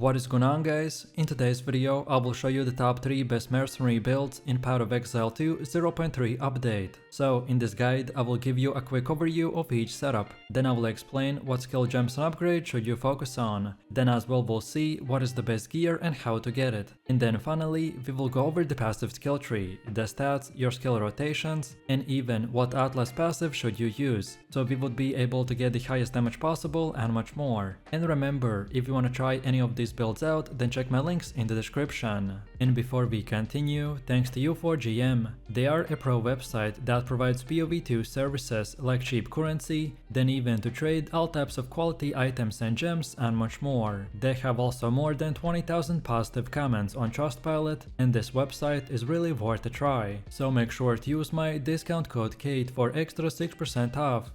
What is going on, guys? In today's video I will show you the top 3 best mercenary builds in Path of Exile 2 0.3 update. So in this guide I will give you a quick overview of each setup, then I will explain what skill gems and upgrades should you focus on, then as well we'll see what is the best gear and how to get it, and then finally we will go over the passive skill tree, the stats, your skill rotations, and even what Atlas passive should you use, so we would be able to get the highest damage possible and much more. And remember, if you want to try any of these builds out, then check my links in the description. And before we continue, thanks to U4GM. They are a pro website that provides PoV2 services like cheap currency, then even to trade all types of quality items and gems and much more. They have also more than 20,000 positive comments on Trustpilot, and this website is really worth a try. So make sure to use my discount code KAID for extra 6% off.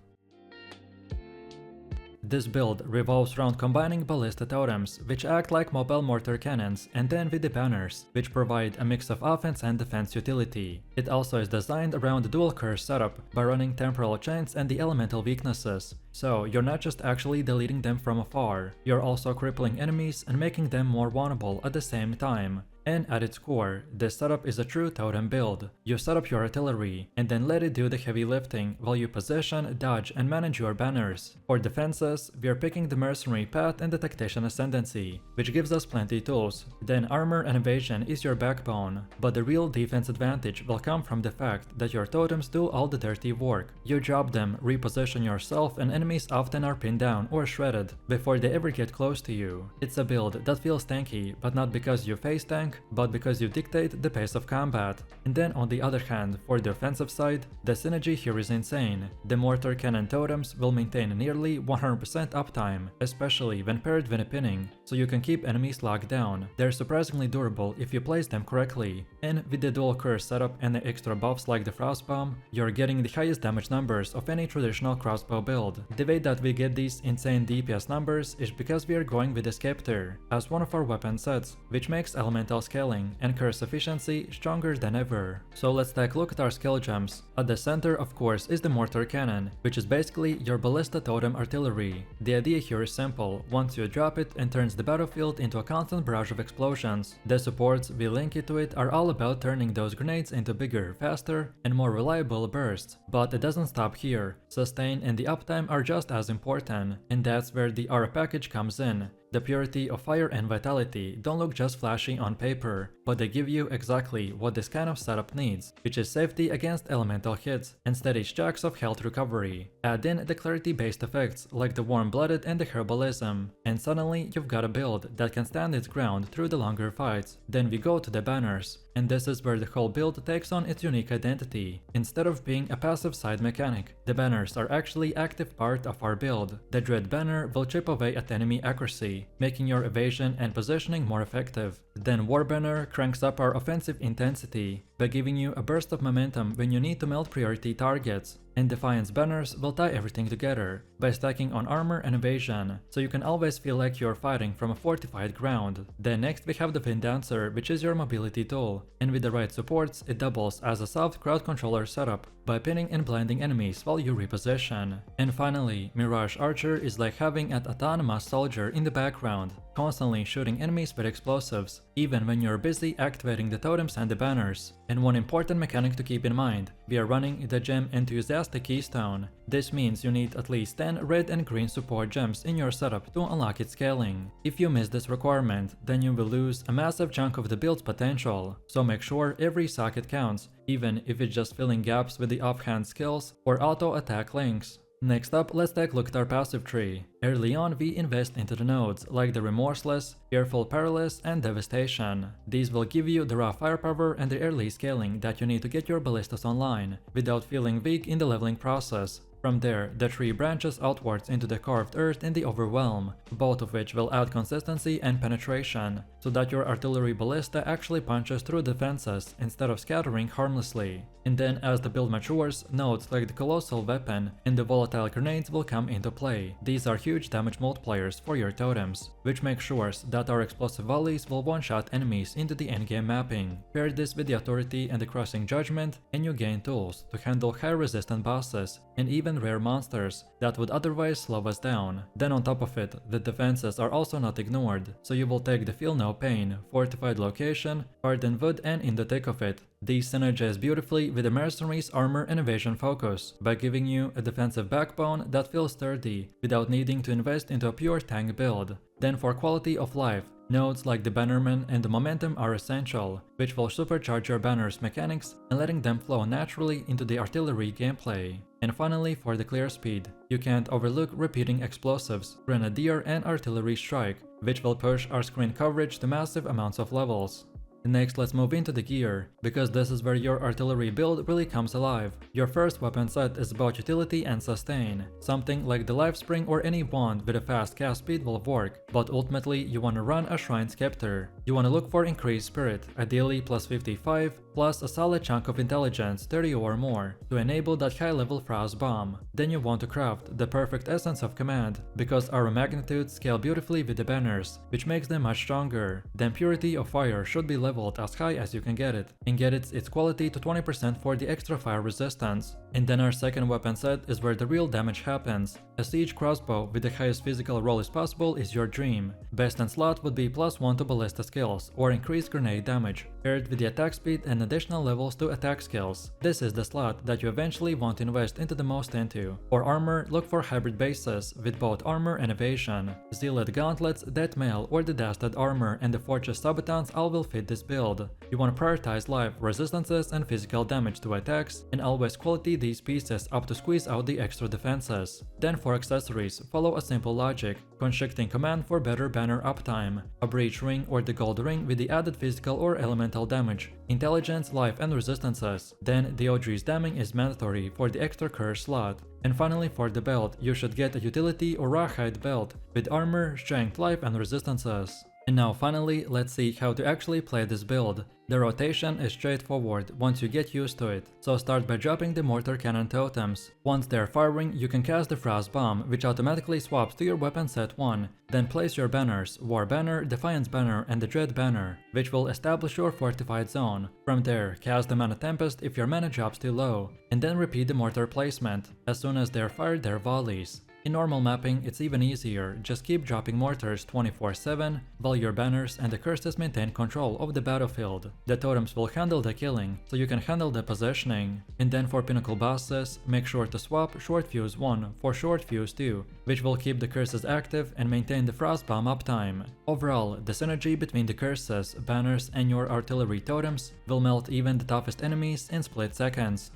This build revolves around combining Ballista totems, which act like mobile mortar cannons, and then with the banners, which provide a mix of offense and defense utility. It also is designed around the dual curse setup by running temporal chains and the elemental weaknesses. So you're not just actually deleting them from afar, you're also crippling enemies and making them more vulnerable at the same time. And at its core, this setup is a true totem build. You set up your artillery, and then let it do the heavy lifting while you position, dodge, and manage your banners. For defenses, we are picking the Mercenary path and the Tactician ascendancy, which gives us plenty tools. Then armor and evasion is your backbone, but the real defense advantage will come from the fact that your totems do all the dirty work. You drop them, reposition yourself, and enemies often are pinned down or shredded before they ever get close to you. It's a build that feels tanky, but not because you face tank, but because you dictate the pace of combat. And then on the other hand, for the offensive side, the synergy here is insane. The mortar cannon totems will maintain nearly 100% uptime, especially when paired with a pinning, so you can keep enemies locked down. They're surprisingly durable if you place them correctly, and with the dual curse setup and the extra buffs like the frostbomb, you're getting the highest damage numbers of any traditional crossbow build. The way that we get these insane DPS numbers is because we are going with the Scepter as one of our weapon sets, which makes elemental scaling and curse efficiency stronger than ever. So let's take a look at our skill gems. At the center, of course, is the mortar cannon, which is basically your Ballista totem artillery. The idea here is simple: once you drop it, it turns the battlefield into a constant barrage of explosions. The supports we link it to it are all about turning those grenades into bigger, faster, and more reliable bursts. But it doesn't stop here. Sustain and the uptime are just as important, and that's where the R package comes in. The purity of fire and vitality don't look just flashy on paper, but they give you exactly what this kind of setup needs, which is safety against elemental hits and steady stacks of health recovery. Add in the clarity-based effects like the warm-blooded and the herbalism, and suddenly you've got a build that can stand its ground through the longer fights. Then we go to the banners, and this is where the whole build takes on its unique identity. Instead of being a passive side mechanic, the banners are actually active part of our build. The Dread banner will chip away at enemy accuracy, making your evasion and positioning more effective. Then War banner cranks up our offensive intensity by giving you a burst of momentum when you need to melt priority targets. And Defiance banners will tie everything together by stacking on armor and evasion, so you can always feel like you're fighting from a fortified ground. Then next we have the Wind Dancer, which is your mobility tool, and with the right supports it doubles as a soft crowd controller setup by pinning and blinding enemies while you reposition. And finally, Mirage Archer is like having an autonomous soldier in the background, constantly shooting enemies with explosives, even when you're busy activating the totems and the banners. And one important mechanic to keep in mind, we are running the Gem Enthusiastic Keystone. This means you need at least 10 red and green support gems in your setup to unlock its scaling. If you miss this requirement, then you will lose a massive chunk of the build's potential, so make sure every socket counts, even if it's just filling gaps with the offhand skills or auto attack links. Next up, let's take a look at our passive tree. Early on we invest into the nodes like the Remorseless, Fearful Perilous, and Devastation. These will give you the raw firepower and the early scaling that you need to get your ballistas online, without feeling weak in the leveling process. From there, the tree branches outwards into the Carved Earth and the Overwhelm, both of which will add consistency and penetration, so that your artillery ballista actually punches through defenses instead of scattering harmlessly. And then as the build matures, nodes like the Colossal Weapon and the Volatile Grenades will come into play. These are huge damage multipliers for your totems, which make sure that our explosive volleys will one-shot enemies into the endgame mapping. Pair this with the Authority and the Crossing Judgment, and you gain tools to handle high resistant bosses, and even even rare monsters that would otherwise slow us down. Then on top of it, the defenses are also not ignored, so you will take the feel no pain, fortified location, hardened wood, and in the thick of it. These synergize beautifully with the Mercenary's armor and evasion focus by giving you a defensive backbone that feels sturdy without needing to invest into a pure tank build. Then for quality of life, nodes like the Bannerman and the Momentum are essential, which will supercharge your banner's mechanics and letting them flow naturally into the artillery gameplay. And finally, for the clear speed, you can't overlook repeating explosives, grenadier and artillery strike, which will push our screen coverage to massive amounts of levels. Next, let's move into the gear, because this is where your artillery build really comes alive. Your first weapon set is about utility and sustain. Something like the Life Spring or any wand with a fast cast speed will work, but ultimately you want to run a Shrine Scepter. You want to look for increased spirit, ideally plus 55, plus a solid chunk of intelligence, 30 or more, to enable that high level Frost Bomb. Then you want to craft the perfect essence of command, because our magnitudes scale beautifully with the banners, which makes them much stronger. Then Purity of Fire should be leveled as high as you can get it, and get its quality to 20% for the extra fire resistance. And then our second weapon set is where the real damage happens. A siege crossbow with the highest physical roll as possible is your dream. Best in slot would be +1 to ballista skills or increased grenade damage, paired with the attack speed and additional levels to attack skills. This is the slot that you eventually want to invest into the most into. For armor, look for hybrid bases with both armor and evasion. Zealot gauntlets, death mail, or the dastard armor and the fortress sabotons all will fit this build. You want to prioritize life, resistances, and physical damage to attacks, and always quality these pieces up to squeeze out the extra defenses. Then for accessories, follow a simple logic, constricting command for better banner uptime, a breach ring or the gold ring with the added physical or elemental damage, intelligence, life, and resistances. Then the OG's damning is mandatory for the extra curse slot. And finally, for the belt, you should get a utility or rawhide belt with armor, strength, life, and resistances. And now finally, let's see how to actually play this build. The rotation is straightforward once you get used to it, so start by dropping the mortar cannon totems. Once they're firing, you can cast the Frost Bomb, which automatically swaps to your weapon set 1. Then place your banners, War Banner, Defiance Banner, and the Dread Banner, which will establish your fortified zone. From there, cast the Mana Tempest if your mana drops too low, and then repeat the mortar placement. As soon as they're fired, they're volleys. In normal mapping, it's even easier, just keep dropping mortars 24/7, while your banners and the curses maintain control of the battlefield. The totems will handle the killing, so you can handle the positioning. And then for pinnacle bosses, make sure to swap Short Fuse 1 for Short Fuse 2, which will keep the curses active and maintain the Frost Bomb uptime. Overall, the synergy between the curses, banners, and your artillery totems will melt even the toughest enemies in split seconds.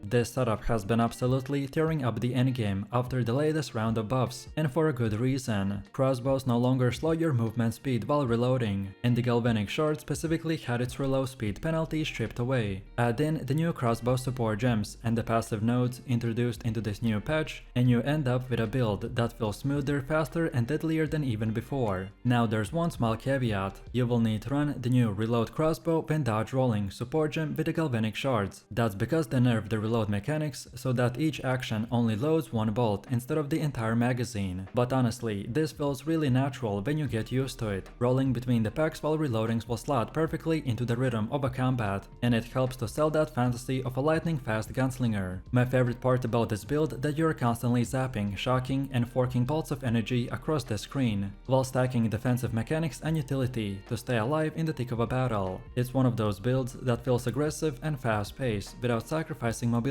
This setup has been absolutely tearing up the endgame after the latest round of buffs, and for a good reason. Crossbows no longer slow your movement speed while reloading, and the Galvanic shard specifically had its reload speed penalty stripped away. Add in the new crossbow support gems and the passive nodes introduced into this new patch, and you end up with a build that feels smoother, faster, and deadlier than even before. Now there's one small caveat: you will need to run the new reload crossbow when dodge rolling support gem with the Galvanic shards. That's because they nerfed the reload mechanics so that each action only loads one bolt instead of the entire magazine. But honestly, this feels really natural when you get used to it. Rolling between the packs while reloading will slot perfectly into the rhythm of a combat, and it helps to sell that fantasy of a lightning fast gunslinger. My favorite part about this build that you're constantly zapping, shocking, and forking bolts of energy across the screen, while stacking defensive mechanics and utility to stay alive in the thick of a battle. It's one of those builds that feels aggressive and fast-paced without sacrificing mobility.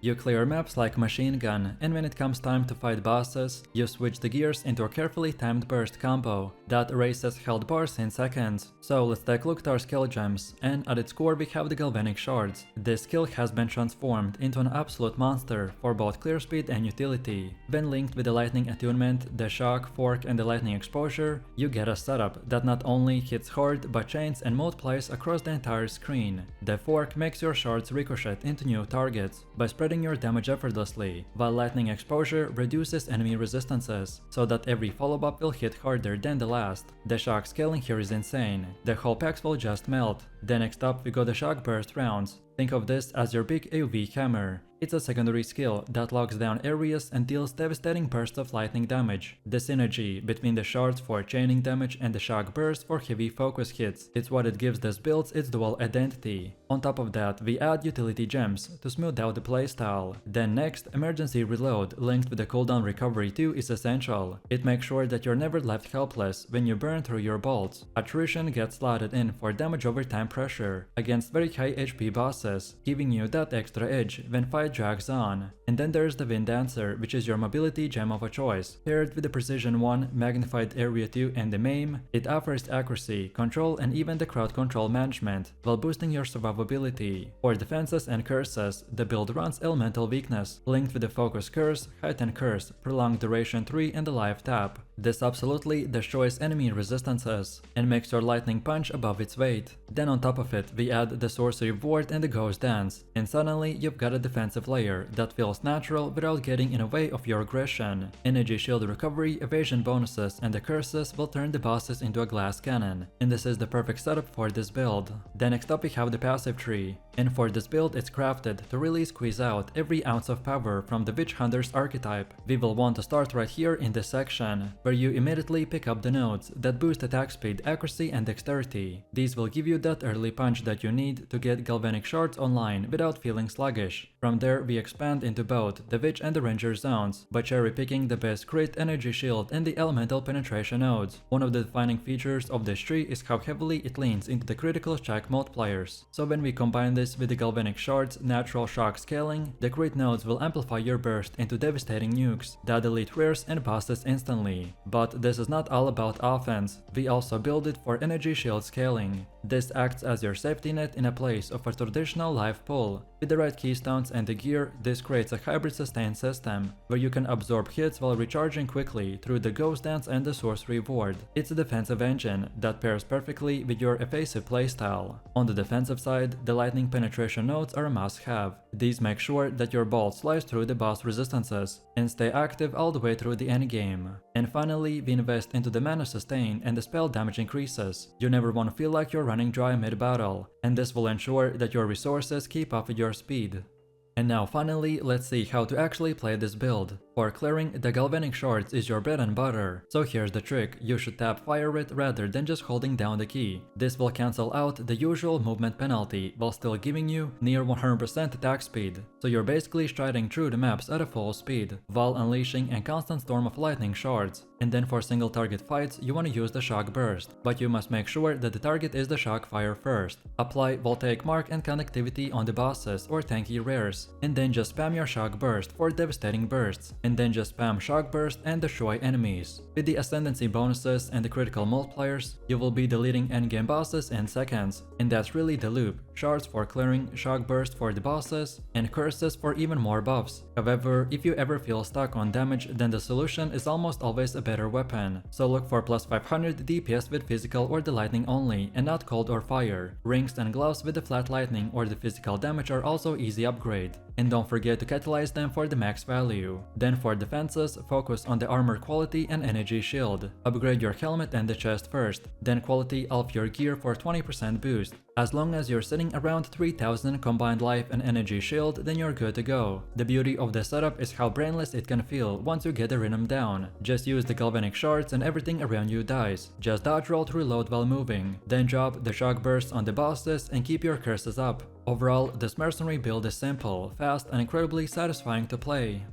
You clear maps like machine gun, and when it comes time to fight bosses, you switch the gears into a carefully timed burst combo that erases held bars in seconds. So let's take a look at our skill gems, and at its core we have the Galvanic shards. This skill has been transformed into an absolute monster for both clear speed and utility. When linked with the lightning attunement, the shock, fork, and the lightning exposure, you get a setup that not only hits hard but chains and multiplies across the entire screen. The fork makes your shards ricochet into new targets by spreading your damage effortlessly, while lightning exposure reduces enemy resistances, so that every follow-up will hit harder than the last. The shock scaling here is insane, the whole packs will just melt. Then next up we got the shock burst rounds. Think of this as your big AoV hammer. It's a secondary skill that locks down areas and deals devastating bursts of lightning damage. The synergy between the shards for chaining damage and the shock burst for heavy focus hits, it's what it gives this build its dual identity. On top of that, we add utility gems to smooth out the playstyle. Then next, emergency reload linked with the cooldown recovery too is essential. It makes sure that you're never left helpless when you burn through your bolts. Attrition gets slotted in for damage over time pressure against very high HP bosses, giving you that extra edge when fight drags on. And then there's the Wind Dancer, which is your mobility gem of a choice. Paired with the Precision 1, Magnified Area 2 and the Maim, it offers accuracy, control and even the crowd control management, while boosting your survivability. For defenses and curses, the build runs Elemental Weakness, linked with the Focus Curse, Heightened Curse, Prolonged Duration 3 and the Life Tap. This absolutely destroys enemy resistances and makes your lightning punch above its weight. Then on top of it, we add the Sorcery Ward and the Ghost Dance, and suddenly you've got a defensive layer that feels natural without getting in the way of your aggression. Energy shield recovery, evasion bonuses, and the curses will turn the bosses into a glass cannon, and this is the perfect setup for this build. Then next up we have the passive tree, and for this build it's crafted to really squeeze out every ounce of power from the witchhunter's archetype. We will want to start right here in this section, where you immediately pick up the nodes that boost attack speed, accuracy and dexterity. These will give you that early punch that you need to get Galvanic shards online without feeling sluggish. From there we expand into both the Witch and the Ranger zones by cherry picking the best crit, energy shield and the elemental penetration nodes. One of the defining features of this tree is how heavily it leans into the critical strike multipliers. So when we combine this with the Galvanic shards, natural shock scaling, the crit nodes will amplify your burst into devastating nukes that delete rares and bosses instantly. But this is not all about offense, we also build it for energy shield scaling. This acts as your safety net in a place of a traditional life pool. With the right keystones and the gear, this creates a hybrid sustain system, where you can absorb hits while recharging quickly through the Ghost Dance and the Sorcery Ward. It's a defensive engine that pairs perfectly with your evasive playstyle. On the defensive side, the lightning penetration nodes are a must-have. These make sure that your bolts slice through the boss resistances and stay active all the way through the endgame. And finally, we invest into the mana sustain and the spell damage increases. You never want to feel like you're running dry mid-battle, and this will ensure that your resources keep up with your speed. And now finally, let's see how to actually play this build. For clearing, the Galvanic shards is your bread and butter. So here's the trick, you should tap fire it rather than just holding down the key. This will cancel out the usual movement penalty while still giving you near 100% attack speed. So you're basically striding through the maps at a full speed, while unleashing a constant storm of lightning shards. And then for single target fights, you want to use the shock burst, but you must make sure that the target is the shock fire first. Apply voltaic mark and connectivity on the bosses or tanky rares, and then just spam your shock burst for devastating bursts, and then just spam shock burst and destroy enemies. With the ascendancy bonuses and the critical multipliers, you will be deleting endgame bosses in seconds, and that's really the loop. Shards for clearing, shock burst for the bosses, and curses for even more buffs. However, if you ever feel stuck on damage, then the solution is almost always a better weapon. So look for plus 500 DPS with physical or the lightning only, and not cold or fire. Rings and gloves with the flat lightning or the physical damage are also easy upgrade. And don't forget to catalyze them for the max value. Then for defenses, focus on the armor quality and energy shield. Upgrade your helmet and the chest first, then quality of your gear for 20% boost. As long as you're sitting around 3000 combined life and energy shield, then you're good to go. The beauty of the setup is how brainless it can feel once you get the rhythm down. Just use the Galvanic shards and everything around you dies. Just dodge roll to reload while moving. Then drop the shock bursts on the bosses and keep your curses up. Overall, this mercenary build is simple, fast and incredibly satisfying to play.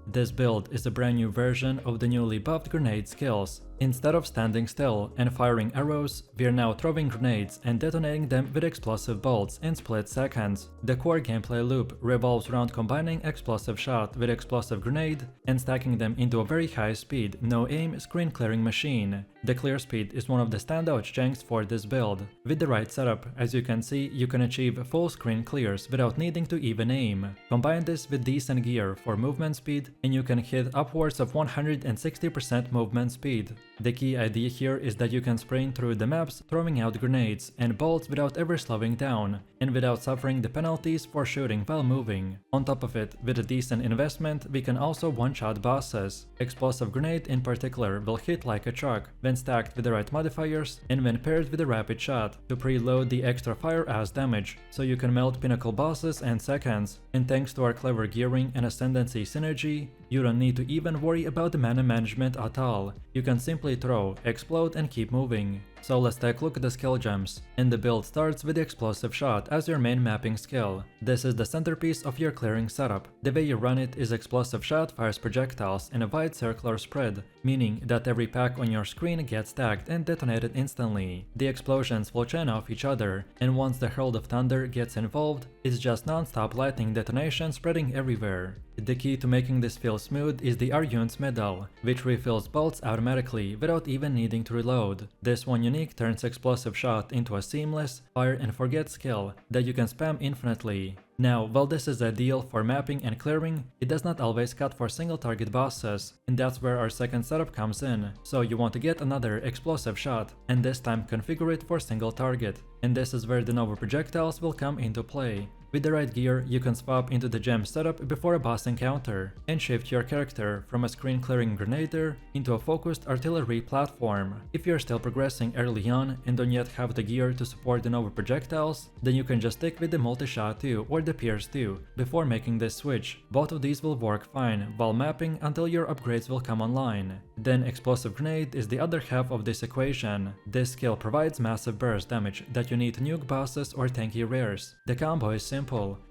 This build is a brand new version of the newly buffed grenade skills. Instead of standing still and firing arrows, we're now throwing grenades and detonating them with explosive bolts in split seconds. The core gameplay loop revolves around combining explosive shot with explosive grenade and stacking them into a very high speed, no aim, screen clearing machine. The clear speed is one of the standout strengths for this build. With the right setup, as you can see, you can achieve full screen clears without needing to even aim. Combine this with decent gear for movement speed and you can hit upwards of 160% movement speed. The key idea here is that you can sprint through the maps throwing out grenades and bolts without ever slowing down, and without suffering the penalties for shooting while moving. On top of it, with a decent investment, we can also one-shot bosses. Explosive grenade in particular will hit like a truck when stacked with the right modifiers and when paired with a rapid shot to preload the extra fire as damage, so you can melt pinnacle bosses in seconds. And thanks to our clever gearing and ascendancy synergy, you don't need to even worry about the mana management at all. You can simply throw, explode and keep moving. So let's take a look at the skill gems. And the build starts with the explosive shot as your main mapping skill. This is the centerpiece of your clearing setup. The way you run it is explosive shot fires projectiles in a wide circular spread, meaning that every pack on your screen gets tagged and detonated instantly. The explosions will chain off each other, and once the Herald of Thunder gets involved, it's just non-stop lightning detonation spreading everywhere. The key to making this feel smooth is the Arjune's Medal, which refills bolts automatically without even needing to reload. This one unique turns explosive shot into a seamless, fire and forget skill that you can spam infinitely. Now, while this is ideal for mapping and clearing, it does not always cut for single target bosses, and that's where our second setup comes in. So you want to get another explosive shot, and this time configure it for single target. And this is where the Nova projectiles will come into play. With the right gear, you can swap into the gem setup before a boss encounter, and shift your character from a screen-clearing grenadier into a focused artillery platform. If you're still progressing early on and don't yet have the gear to support the Nova projectiles, then you can just stick with the multi-shot 2 or the Pierce 2 before making this switch. Both of these will work fine while mapping until your upgrades will come online. Then Explosive Grenade is the other half of this equation. This skill provides massive burst damage that you need to nuke bosses or tanky rares. The combo is simple.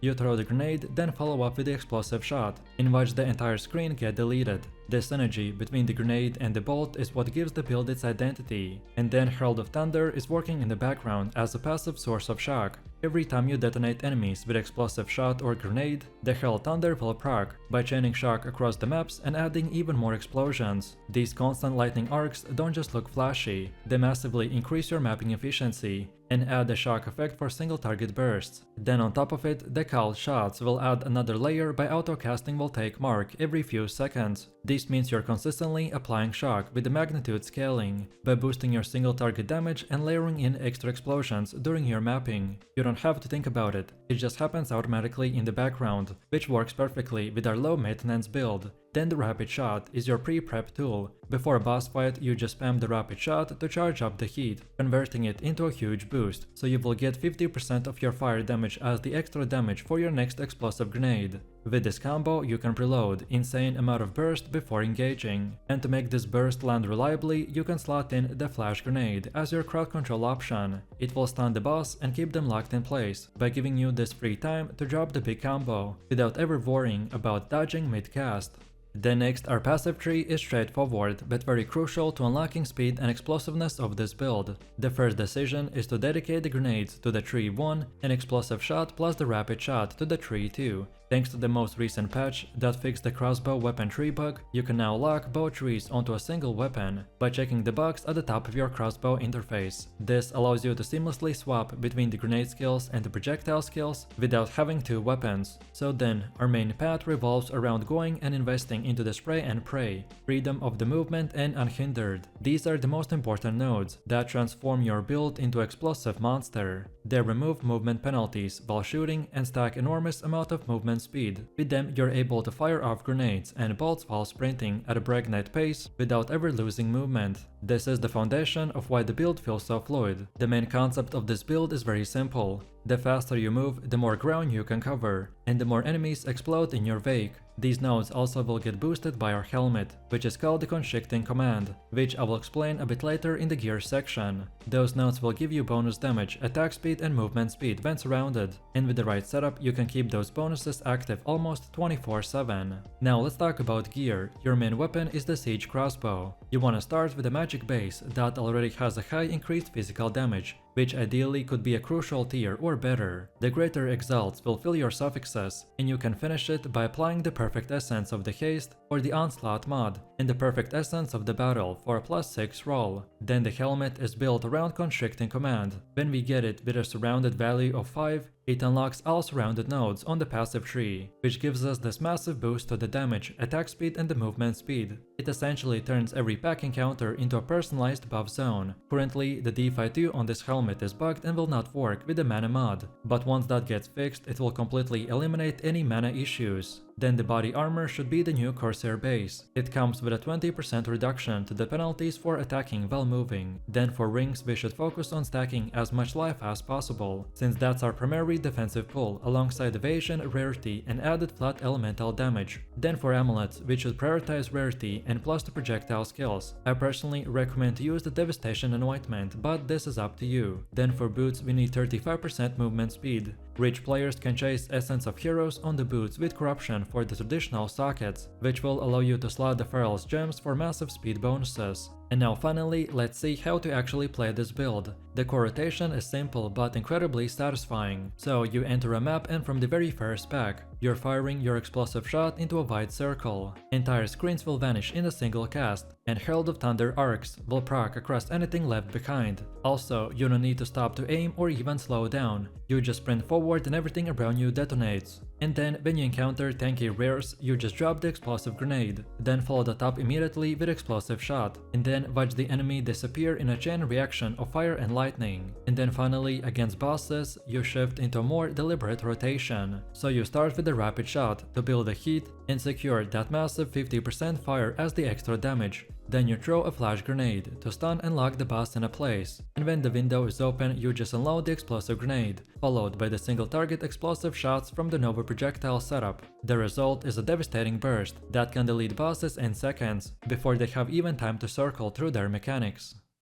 You throw the grenade, then follow up with the explosive shot, and watch the entire screen get deleted. The synergy between the grenade and the bolt is what gives the build its identity. And then Herald of Thunder is working in the background as a passive source of shock. Every time you detonate enemies with explosive shot or grenade, the Herald Thunder will proc by chaining shock across the maps and adding even more explosions. These constant lightning arcs don't just look flashy, they massively increase your mapping efficiency and add the shock effect for single target bursts. Then on top of it, the called shots will add another layer by auto-casting will take mark every few seconds. This means you're consistently applying shock with the magnitude scaling, by boosting your single target damage and layering in extra explosions during your mapping. You don't have to think about it, it just happens automatically in the background, which works perfectly with our low maintenance build. Then the rapid shot is your pre-prep tool. Before a boss fight, you just spam the rapid shot to charge up the heat, converting it into a huge boost, so you will get 50% of your fire damage as the extra damage for your next explosive grenade. With this combo, you can preload insane amount of burst before engaging, and to make this burst land reliably, you can slot in the flash grenade as your crowd control option. It will stun the boss and keep them locked in place, by giving you this free time to drop the big combo, without ever worrying about dodging mid-cast. Then next, our passive tree is straightforward, but very crucial to unlocking speed and explosiveness of this build. The first decision is to dedicate the grenades to the tree 1 and explosive shot plus the rapid shot to the tree 2. Thanks to the most recent patch that fixed the crossbow weapon tree bug, you can now lock both trees onto a single weapon by checking the box at the top of your crossbow interface. This allows you to seamlessly swap between the grenade skills and the projectile skills without having two weapons. So then, our main path revolves around going and investing into the spray and pray, freedom of the movement and unhindered. These are the most important nodes that transform your build into explosive monster. They remove movement penalties while shooting and stack enormous amount of movement speed. With them, you're able to fire off grenades and bolts while sprinting at a breakneck pace without ever losing movement. This is the foundation of why the build feels so fluid. The main concept of this build is very simple. The faster you move, the more ground you can cover, and the more enemies explode in your wake. These nodes also will get boosted by our helmet, which is called the Constricting Command, which I will explain a bit later in the gear section. Those nodes will give you bonus damage, attack speed and movement speed when surrounded, and with the right setup you can keep those bonuses active almost 24/7. Now let's talk about gear. Your main weapon is the Siege Crossbow. You want to start with a magic base that already has a high increased physical damage, which ideally could be a crucial tier or better. The greater exalts will fill your suffixes, and you can finish it by applying the perfect essence of the haste or the onslaught mod, and the perfect essence of the battle for a +6 roll. Then the helmet is built around Constricting Command. When we get it with a surrounded value of 5, It unlocks all surrounded nodes on the passive tree, which gives us this massive boost to the damage, attack speed and the movement speed. It essentially turns every pack encounter into a personalized buff zone. Currently, the DeFi 2 on this helmet is bugged and will not work with the mana mod, but once that gets fixed, it will completely eliminate any mana issues. Then the body armor should be the new Corsair base. It comes with a 20% reduction to the penalties for attacking while moving. Then for rings we should focus on stacking as much life as possible, since that's our primary defensive pull alongside evasion, rarity and added flat elemental damage. Then for amulets we should prioritize rarity and plus the projectile skills. I personally recommend to use the devastation anointment, but this is up to you. Then for boots we need 35% movement speed. Rich players can chase Essence of Heroes on the boots with corruption for the traditional sockets, which will allow you to slot the Feral's gems for massive speed bonuses. And now finally, let's see how to actually play this build. The core rotation is simple but incredibly satisfying. So you enter a map and from the very first pack, you're firing your explosive shot into a wide circle. Entire screens will vanish in a single cast, and Herald of Thunder arcs will proc across anything left behind. Also, you don't need to stop to aim or even slow down. You just sprint forward and everything around you detonates. And then when you encounter tanky rares, you just drop the explosive grenade. Then follow that up immediately with explosive shot. And then watch the enemy disappear in a chain reaction of fire and lightning. And then finally, against bosses, you shift into a more deliberate rotation. So you start with a rapid shot to build the heat and secure that massive 50% fire as the extra damage. Then you throw a flash grenade to stun and lock the boss in a place, and when the window is open you just unload the explosive grenade, followed by the single target explosive shots from the Nova projectile setup. The result is a devastating burst that can delete bosses in seconds, before they have even time to circle through their mechanics.